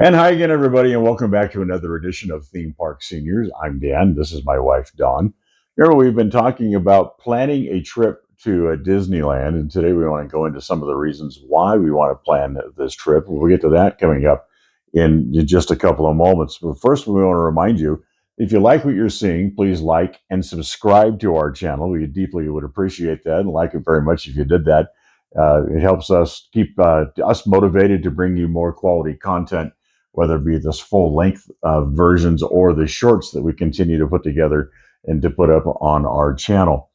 And hi again, everybody, and welcome back to another edition of Theme Park Seniors. I'm Dan. This is my wife, Dawn. Remember, we've been talking about planning a trip to Disneyland, and today we want to go into some of the reasons why we want to plan this trip. We'll get to that coming up in just a couple of moments. But first, we want to remind you, if you like what you're seeing, please like and subscribe to our channel. We deeply would appreciate that and like it very much if you did that. It helps us keep us motivated to bring you more quality content, whether it be this full length versions or the shorts that we continue to put together and to put up on our channel.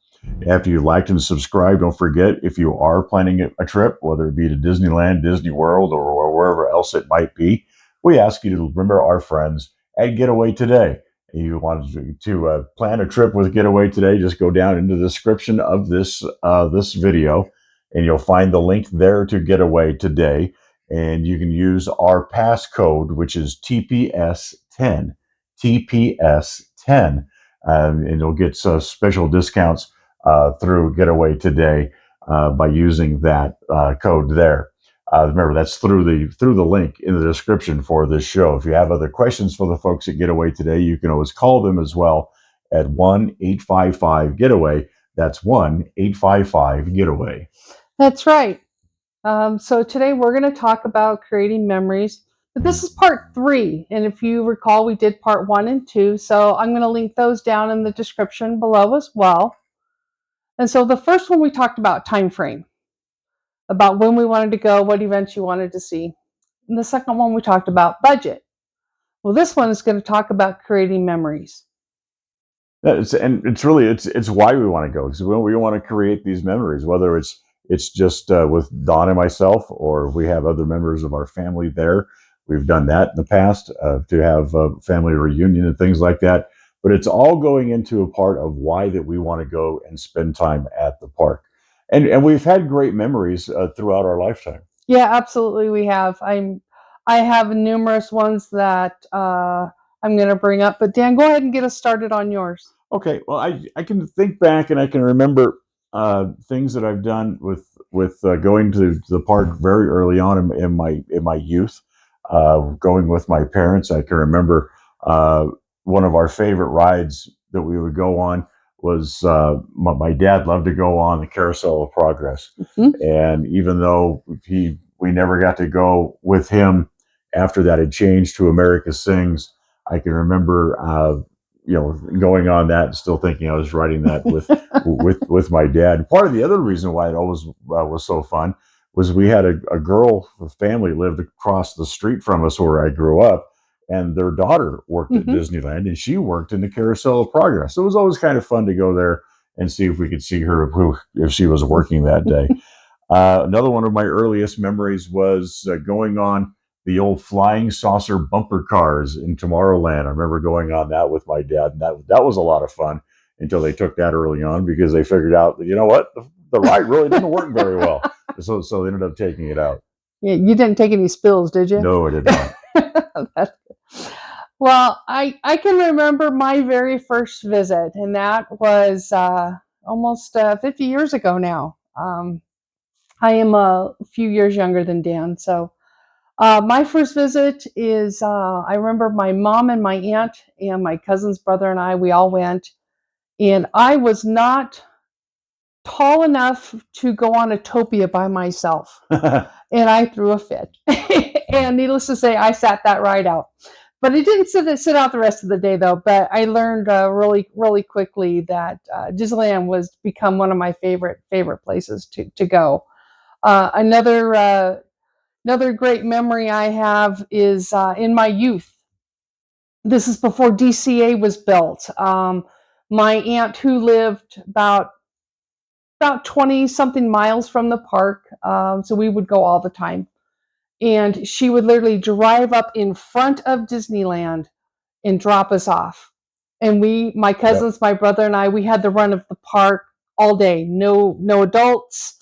After you liked and subscribed, don't forget, if you are planning a trip, whether it be to Disneyland, Disney World, or wherever else it might be, we ask you to remember our friends at Getaway Today. If you want to plan a trip with Getaway Today, just go down into the description of this video, and you'll find the link there to Getaway Today. And you can use our passcode, which is TPS10, TPS10, and you'll get special discounts through Getaway Today by using that code there. Remember, that's through the link in the description for this show. If you have other questions for the folks at Getaway Today, you can always call them as well at 1-855-GETAWAY. That's 1-855-GETAWAY. That's right. So today we're going to talk about creating memories, but this is part 3. And if you recall, we did part 1 and 2. So I'm going to link those down in the description below as well. And so the first one we talked about time frame, about when we wanted to go, what events you wanted to see. And the second one we talked about budget. Well, this one is going to talk about creating memories. It's why we want to go, because we want to create these memories, whether it's just with Dawn and myself, or if we have other members of our family there. We've done that in the past to have a family reunion and things like that. But it's all going into a part of why that we want to go and spend time at the park. And we've had great memories throughout our lifetime. Yeah, absolutely we have. I have numerous ones that I'm going to bring up. But Dan, go ahead and get us started on yours. Okay, well, I can think back and I can remember things that I've done with going to the park very early on in my youth. Going with my parents, I can remember one of our favorite rides that we would go on was my dad loved to go on the Carousel of Progress, and even though we never got to go with him after that had changed to America Sings, I can remember going on that and still thinking I was riding that with my dad. Part of the other reason why it always was so fun was we had a girl family lived across the street from us where I grew up, and their daughter worked at Disneyland, and she worked in the Carousel of Progress. So it was always kind of fun to go there and see if we could see her if she was working that day. Another one of my earliest memories was going on the old flying saucer bumper cars in Tomorrowland. I remember going on that with my dad, and that was a lot of fun until they took that early on because they figured out that, you know what, the ride really didn't work very well. So they ended up taking it out. Yeah, you didn't take any spills, did you? No, I did not. Well, I can remember my very first visit, and that was almost 50 years ago now. I am a few years younger than Dan, so my first visit is, I remember my mom and my aunt and my cousin's brother and I, we all went, and I was not tall enough to go on Autopia by myself, and I threw a fit. And needless to say, I sat that ride out. But it didn't sit out the rest of the day, though. But I learned really, really quickly that Disneyland was become one of my favorite places to go. Another great memory I have is in my youth. This is before DCA was built. My aunt, who lived about 20 something miles from the park, so we would go all the time, and she would literally drive up in front of Disneyland and drop us off. And my cousins, my brother and I, we had the run of the park all day. No adults,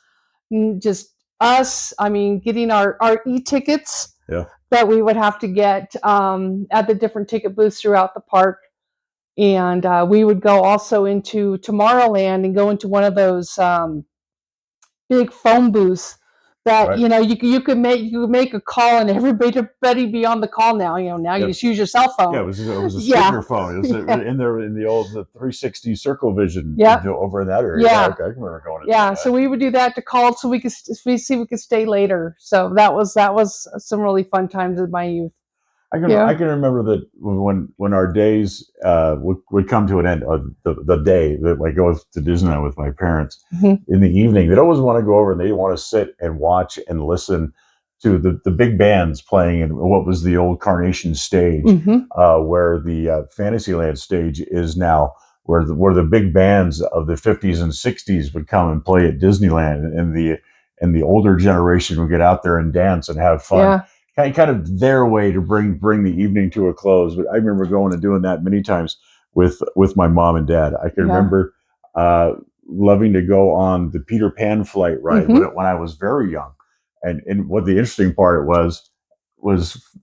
just us. I mean, getting our e-tickets that we would have to get at the different ticket booths throughout the park. And we would go also into Tomorrowland and go into one of those big phone booths that Right. you could make a call and everybody be on the call now. Now you Yeah. just use your cell Yeah, phone. it was a Yeah. sticker phone. It was Yeah. in there in the old the 360 circle vision Yep. over in that area. Yeah, Yeah. I can remember going and doing Yeah. So that. we would do that to call so we see we could stay later. So that was some really fun times in my youth. I Yeah. can remember that when our days would come to an end, or the day that I go to Disneyland with my parents Hmm. in the evening, they'd always want to go over and they want to sit and watch and listen to the big bands playing in what was the old Carnation stage, Hmm. where the Fantasyland stage is now, where the big bands of the 50s and 60s would come and play at Disneyland, and the older generation would get out there and dance and have fun, Yeah. kind of their way to bring the evening to a close. But I remember going and doing that many times with my mom and dad. I can Yeah. remember uh, loving to go on the Peter Pan flight ride Hmm. when I was very young. And what the interesting part was,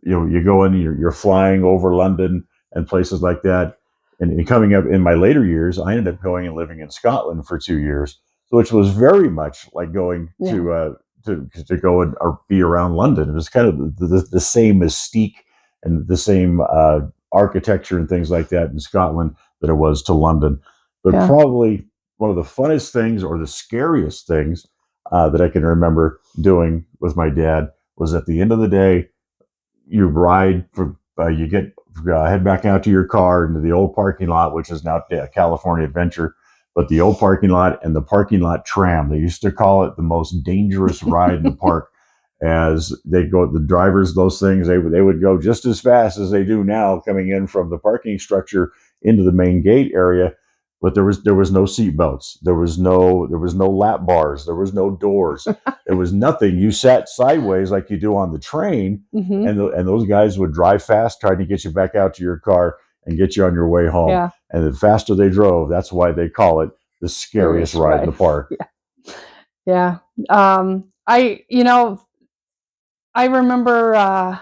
you go in, you're flying over London and places like that. And coming up in my later years, I ended up going and living in Scotland for 2 years, which was very much like going Yeah. to go and or be around London. It was kind of the same mystique and the same architecture and things like that in Scotland that it was to London. But Yeah. probably one of the funnest things or the scariest things that I can remember doing with my dad was, at the end of the day, you ride for you get head back out to your car into the old parking lot, which is now California Adventure, but the old parking lot and the parking lot tram. They used to call it the most dangerous ride in the park, as they go, the drivers, those things, they would go just as fast as they do now coming in from the parking structure into the main gate area. But there was no seat belts, there was no lap bars, there was no doors, there was nothing. You sat sideways like you do on the train, Hmm. and those guys would drive fast, trying to get you back out to your car and get you on your way home. Yeah. And the faster they drove, that's why they call it the scariest Serious, ride in right? the park. Yeah. Yeah. I remember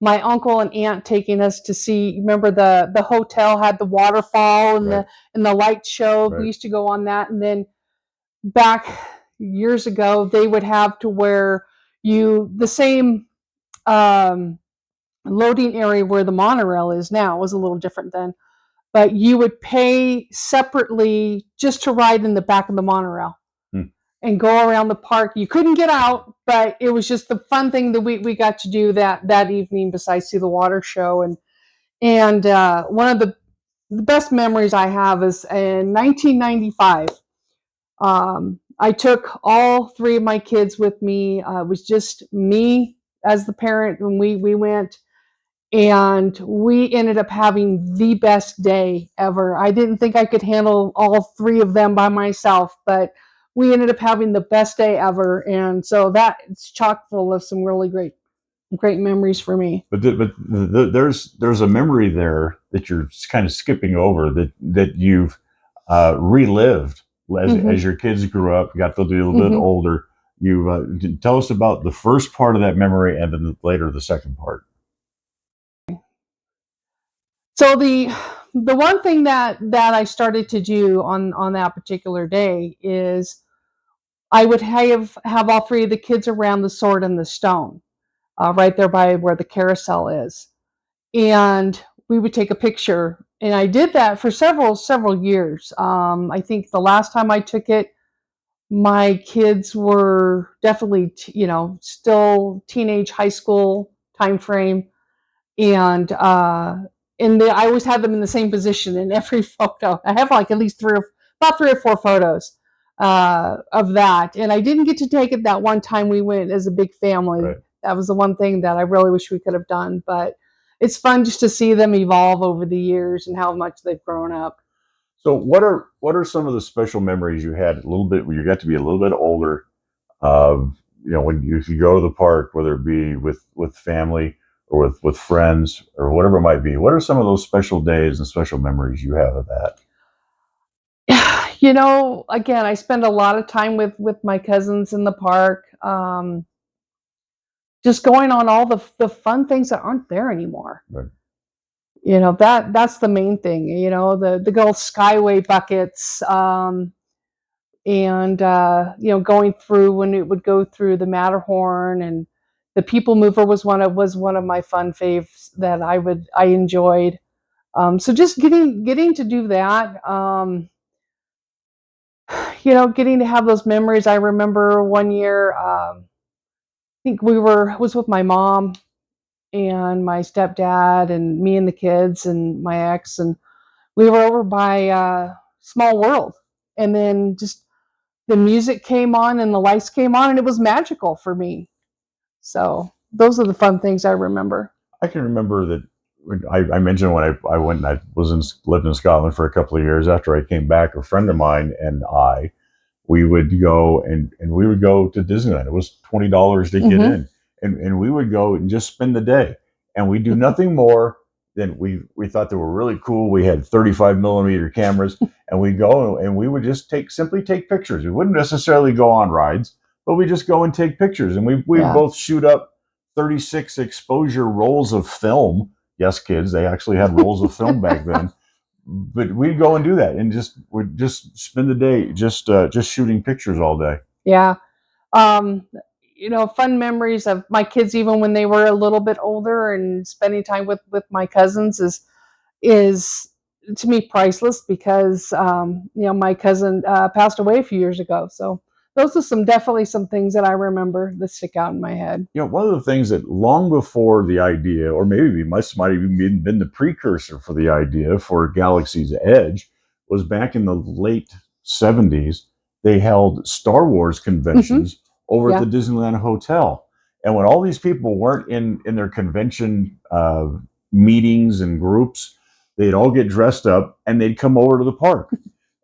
my uncle and aunt taking us to see. Remember the hotel had the waterfall and Right, the light show. We right. used to go on that, and then back years ago, they would have to where you the same um, loading area where the monorail is now was a little different then, but you would pay separately just to ride in the back of the monorail Hmm. and go around the park. You couldn't get out, but it was just the fun thing that we got to do that evening besides see the water show. And one of the best memories I have is in 1995. I took all three of my kids with me. It was just me as the parent when we went, and we ended up having the best day ever. I didn't think I could handle all three of them by myself, but we ended up having the best day ever, and so that it's chock full of some really great memories for me. There's a memory there that you're kind of skipping over, that you've relived Hmm. as your kids grew up, got to be a little bit Hmm. older. You tell us about the first part of that memory, and then later the second part. So the one thing that I started to do on that particular day is I would have all three of the kids around the sword and the stone, right there by where the carousel is, and we would take a picture. And I did that for several years. I think the last time I took it, my kids were definitely still teenage, high school time frame, and I always had them in the same position in every photo. I have like at least about 3 or 4 photos of that, and I didn't get to take it that one time we went as a big family. Right. That was the one thing that I really wish we could have done, but it's fun just to see them evolve over the years and how much they've grown up. So what are some of the special memories you had a little bit when you got to be a little bit older? When if you go to the park, whether it be with family or with friends or whatever it might be, what are some of those special days and special memories you have of that? Again, I spend a lot of time with my cousins in the park, just going on all the fun things that aren't there anymore. Right. That's the main thing. The good old Skyway buckets. and going through when it would go through the Matterhorn, and the People Mover was one of my fun faves that I enjoyed. So just getting to do that, getting to have those memories. I remember one year, I think was with my mom and my stepdad and me and the kids and my ex, and we were over by Small World, and then just the music came on and the lights came on, and it was magical for me. So those are the fun things I remember. I can remember that I mentioned when I went and I lived in Scotland for a couple of years after I came back. A friend of mine and I, we would go and we would go to Disneyland. It was $20 to get Hmm. in, and we would go and just spend the day. And we do nothing more than we thought they were really cool. We had 35 millimeter cameras, and we go and we would just simply take pictures. We wouldn't necessarily go on rides, but we just go and take pictures. And we Yeah, both shoot up 36 exposure rolls of film. Yes, kids, they actually had rolls of film back then, but we'd go and do that and would just spend the day just shooting pictures all day. yeah. Um, fun memories of my kids, even when they were a little bit older, and spending time with my cousins is to me priceless, because my cousin passed away a few years ago. So those are definitely some things that I remember that stick out in my head. One of the things that long before the idea, or maybe might have even been the precursor for the idea for Galaxy's Edge, was back in the late 70s. They held Star Wars Hmm. conventions over at Yeah, the Disneyland Hotel. And when all these people weren't in their convention meetings and groups, they'd all get dressed up and they'd come over to the park.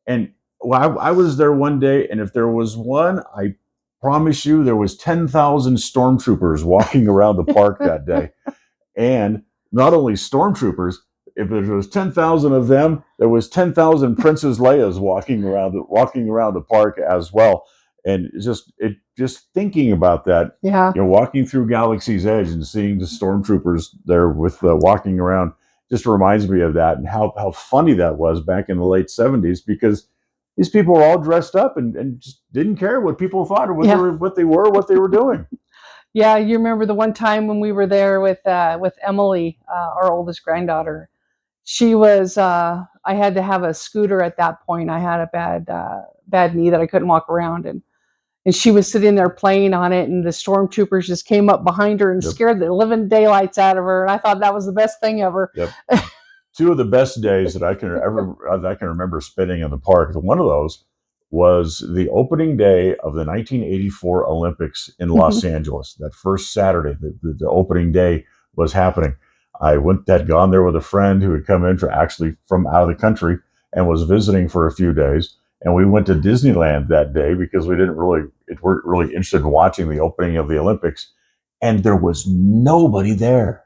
And well, I was there one day, and if there was one, I promise you, there was 10,000 stormtroopers walking around the park that day. And not only stormtroopers, if there was 10,000 of them, there was 10,000 Princess Leia's walking around the park as well. And just thinking about that, yeah, walking through Galaxy's Edge and seeing the stormtroopers there with walking around just reminds me of that, and how funny that was back in the late 70s, because these people were all dressed up and just didn't care what people thought or yeah, what they were doing. yeah. You remember the one time when we were there with Emily, our oldest granddaughter. She was. I had to have a scooter at that point. I had a bad knee that I couldn't walk around, and she was sitting there playing on it, and the stormtroopers just came up behind her and Yep. scared the living daylights out of her, and I thought that was the best thing ever. Yep. Two of the best days that I can remember spending in the park. One of those was the opening day of the 1984 Olympics in Los Mhm. Angeles. That first Saturday, the opening day was happening. Had gone there with a friend who had come in from out of the country and was visiting for a few days. And we went to Disneyland that day because weren't really interested in watching the opening of the Olympics. And there was nobody there.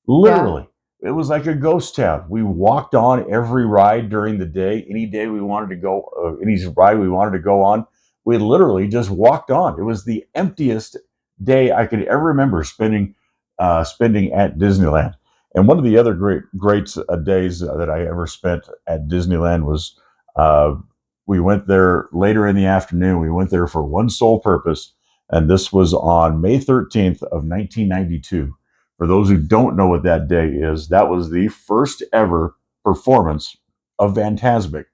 Yeah, Literally, it was like a ghost town. We walked on every ride during the day. Any day we wanted to go, any ride we wanted to go on, we literally just walked on. It was the emptiest day I could ever remember spending at Disneyland. And one of the other great days that I ever spent at Disneyland was uh, we went there later in the afternoon. We went there for one sole purpose, and this was on May 13th of 1992. For those who don't know what that day is, that was the first ever performance of Fantasmic.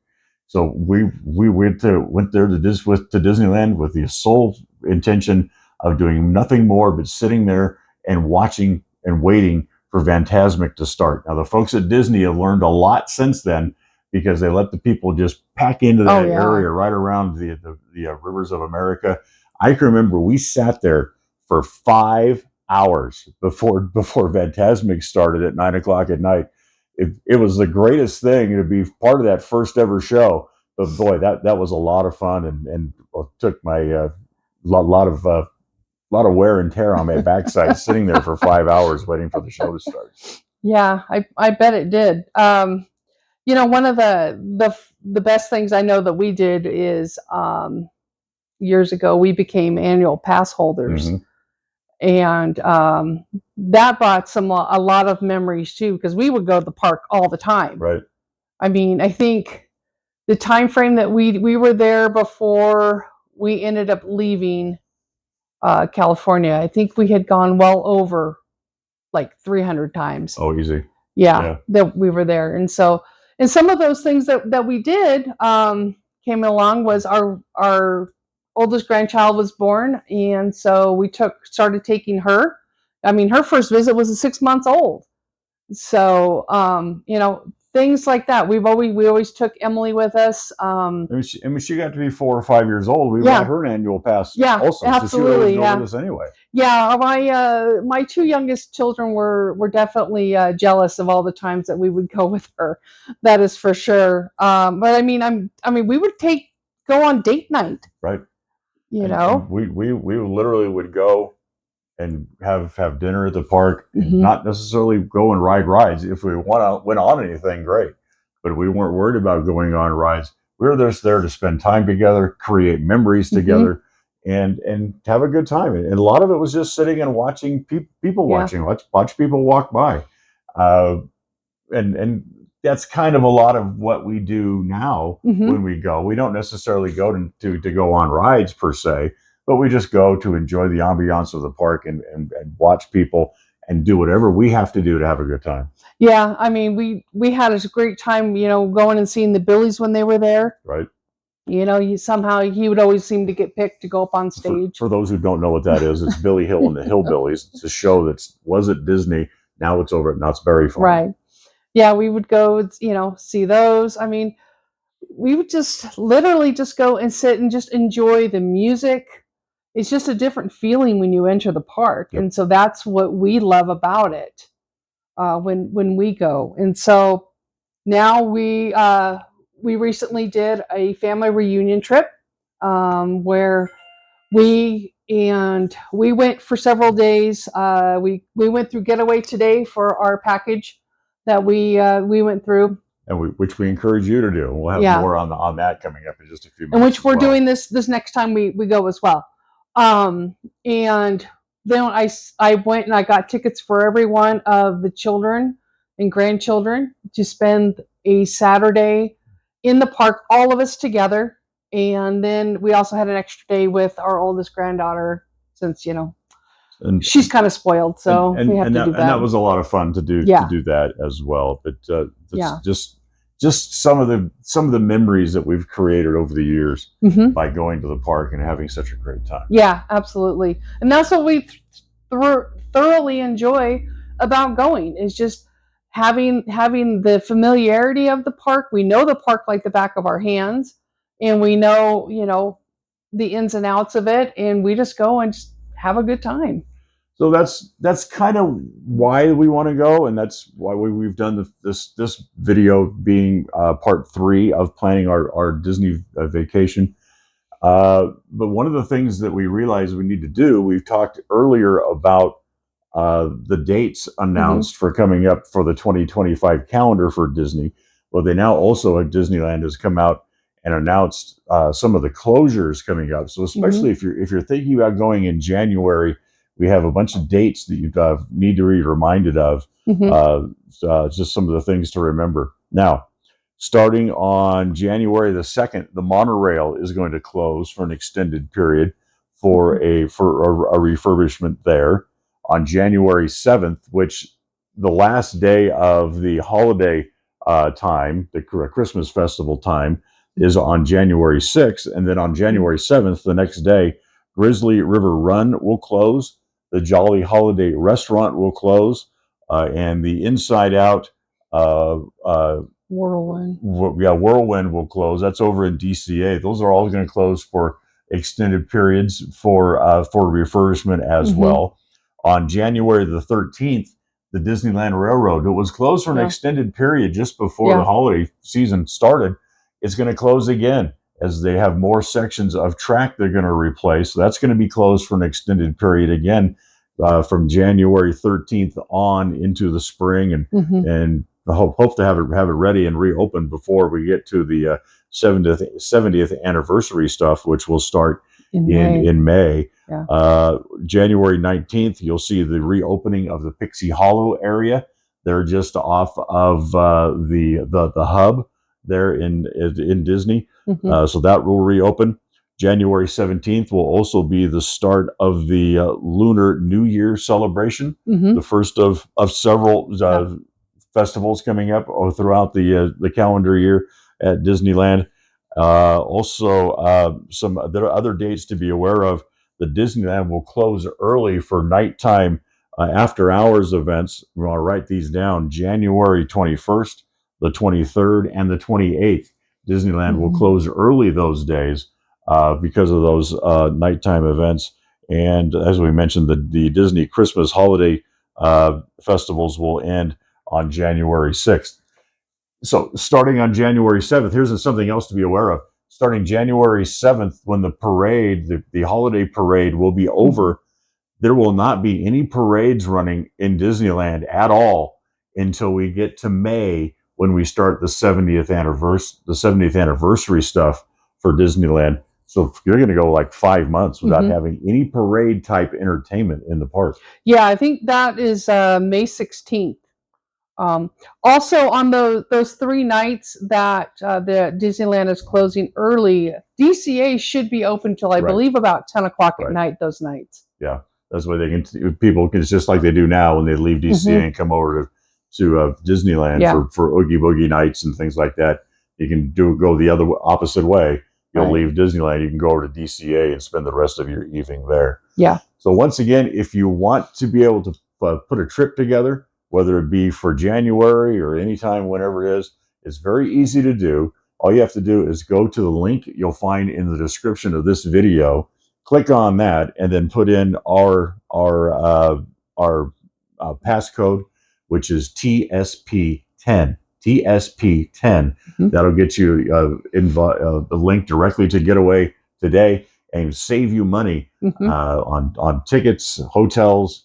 So we went there to Disneyland with the sole intention of doing nothing more but sitting there and watching and waiting for Fantasmic to start. Now the folks at Disney have learned a lot since then, because they let the people just pack into oh that yeah, area right around the rivers of America. I can remember we sat there for 5 hours before Fantasmic started at 9 o'clock at night. It was the greatest thing to be part of that first ever show. But boy, that was a lot of fun, and took my lot of wear and tear on my backside sitting there for 5 hours waiting for the show to start. yeah. I bet it did. One of the best things I know that we did is, years ago we became annual pass holders, Mm-hmm. and that brought a lot of memories too, because we would go to the park all the time. Right. I mean, I think the time frame that we were there before we ended up leaving California, I think we had gone well over like 300 times. Oh, easy. Yeah, Yeah. that we were there. And so, and some of those things that we did came along was our oldest grandchild was born, and so we started taking her. I mean, her first visit was 6 months old. So things like that. We always took Emily with us. She got to be 4 or 5 years old. We bought Yeah, her an annual pass yeah, also, so she would always absolutely, go with yeah. us anyway. Yeah, my two youngest children were definitely jealous of all the times that we would go with her. That is for sure. But I mean, we would go on date night. Right. You And know. we literally would go and have dinner at the park, and Hmm. not necessarily go and ride rides. If we went on anything, great, but we weren't worried about going on rides. We were just there to spend time together, create memories Hmm. together, and have a good time. And a lot of it was just sitting and watching people Yeah. watching. Let's watch people walk by. Uh, and that's kind of a lot of what we do now when Hmm. we go. We don't necessarily go to go on rides per se, but we just go to enjoy the ambiance of the park, and watch people and do whatever we have to do to have a good time. Yeah. I mean, we had a great time. Going and seeing the Billies when they were there. Right. Somehow he would always seem to get picked to go up on stage. For those who don't know what that is, it's Billy Hill and the Hillbillies. It's a show that was at Disney. Now it's over at Knott's Berry Farm. Right. Yeah, we would go, see those. I mean, we would just literally just go and sit and just enjoy the music. It's just a different feeling when you enter the park, Yep. and so that's what we love about it when we go. And so now we recently did a family reunion trip where we went for several days. We went through Getaway Today for our package that we went through. And which we encourage you to do. We'll have Yeah, more on that coming up in just a few in minutes which as we're well. doing this next time we go as well. And then I went and I got tickets for every one of the children and grandchildren to spend a Saturday in the park, all of us together. And then we also had an extra day with our oldest granddaughter, since And she's kind of spoiled, so we have to do and that that. was a lot of fun to Yeah, do that as well. But yeah. just some of the memories that we've created over the years Hmm. by going to the park and having such a great time. Yeah, absolutely. And that's what we thoroughly enjoy about going, is just having the familiarity of the park. We know the park like the back of our hands, and we know, the ins and outs of it, and we just go and just have a good time. So that's kind of why we want to go, and that's why we've done this video being part 3 of planning our Disney vacation. But one of the things that we realized we need to do, we've talked earlier about the dates Hmm. announced for coming up for the 2025 calendar for Disney. Well, they now also at Disneyland has come out and announced some of the closures coming up. So Hmm. especially if you're thinking about going in January, we have a bunch of dates that you need to be reminded of. Hmm. Uh, just some of the things to remember. Now, starting on January the 2nd, the monorail is going to close for an extended period for a refurbishment there. On January 7th, which the last day of the holiday time, the Christmas festival time, is on January 6th. And then on January 7th, the next day, Grizzly River Run will close. The Jolly Holiday Restaurant will close. And the Inside Out Whirlwind. Whirlwind will close. That's over in DCA. Those are all going to close for extended periods for refurbishment as Hmm. well. On January the 13th, the Disneyland Railroad, it was closed for an Yeah. extended period just before the Yeah. holiday season started. It's going to close again as they have more sections of track they're going to replace. So that's going to be closed for an extended period again from January 13th on into the spring, Hmm. and hope to have it ready and reopened before we get to the 70th anniversary stuff, which will start In May. in May. Yeah. January 19th, you'll see the reopening of the Pixie Hollow area. They're just off of the hub. there in Disney. Mhm. So that will reopen. January 17th will also be the start of the Lunar New Year celebration, the Mhm. first of several Yep. festivals coming up throughout the calendar year at Disneyland. Also, there are other dates to be aware of. The Disneyland will close early for nighttime after hours events. We want to write these down: January 21st, the 23rd, and the 28th. Disneyland will Mhm. close early those days because of those nighttime events. And as we mentioned, the Disney Christmas holiday festivals will end on January 6th. So starting on January 7th, here's something else to be aware of. Starting January 7th, when the parade, the holiday parade will be Mhm. over, there will not be any parades running in Disneyland at all until we get to May, when we start the 70th anniversary stuff for Disneyland. So you're going to go like 5 months without Mhm. having any parade type entertainment in the park. Yeah, I think that is May 16th. Um, Also, on those 3 nights that the Disneyland is closing early, DCA should be open till I Right, believe about 10 o'clock at right. night those nights. Yeah, that's why they can. People can, it's just like they do now when they leave DCA Hmm. and come over to Disneyland Yeah, for Oogie Boogie nights and things like that. You can go the other opposite way. You'll right. leave Disneyland, you can go over to DCA and spend the rest of your evening there. Yeah. So once again, if you want to be able to put a trip together, whether it be for January or anytime, whenever it is, it's very easy to do. All you have to do is go to the link you'll find in the description of this video, click on that, and then put in our passcode, which is TSP10. TSP10. Mhm. That'll get you the link directly to Getaway today and save you money Mhm. on tickets, hotels,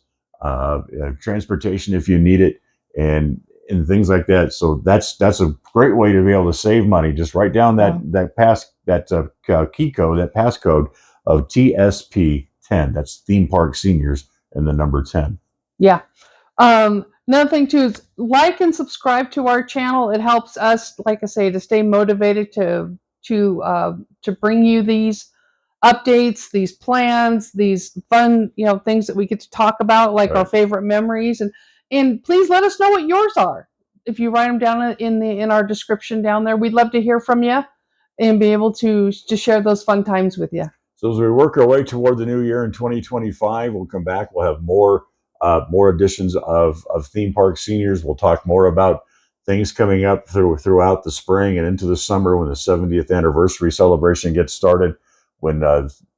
transportation if you need it, and things like that. So that's a great way to be able to save money. Just write down Yeah. that key code, that passcode of TSP10. That's Theme Park Seniors and the number 10. Yeah. Another thing too is like and subscribe to our channel. It helps us, like I say, to stay motivated to bring you these updates, these plans, these fun, things that we get to talk about, like our Right. favorite memories, and please let us know what yours are. If you write them down in our description down there, we'd love to hear from you and be able to share those fun times with you. So as we work our way toward the new year in 2025, we'll come back. We'll have more editions of Theme Park Seniors. We'll talk more about things coming up throughout the spring and into the summer when the 70th anniversary celebration gets started. When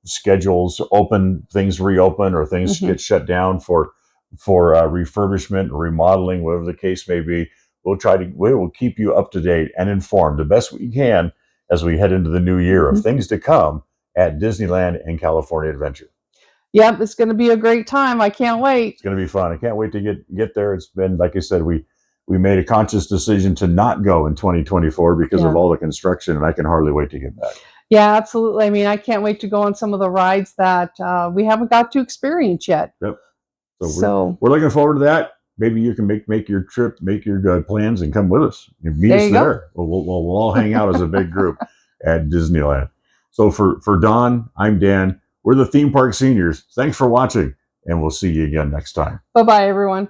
schedules open, things reopen, or things Hmm. get shut down for refurbishment, remodeling, whatever the case may be. We will keep you up to date and informed the best we can as we head into the new year of Hmm. things to come at Disneyland and California Adventure. Yep, it's going to be a great time. I can't wait. It's going to be fun. I can't wait to get there. It's been, like I said, we made a conscious decision to not go in 2024 because of Yeah. all the construction, and I can hardly wait to get back. Yeah, absolutely. I mean, I can't wait to go on some of the rides that we haven't got to experience yet. Yep. So So we're looking forward to that. Maybe you can make your trip, make your plans, and come with us. You meet there us you go. there. We'll all hang out as a big group at Disneyland. So for Don, I'm Dan. We're the Theme Park Seniors. Thanks for watching, and we'll see you again next time. Bye bye, everyone.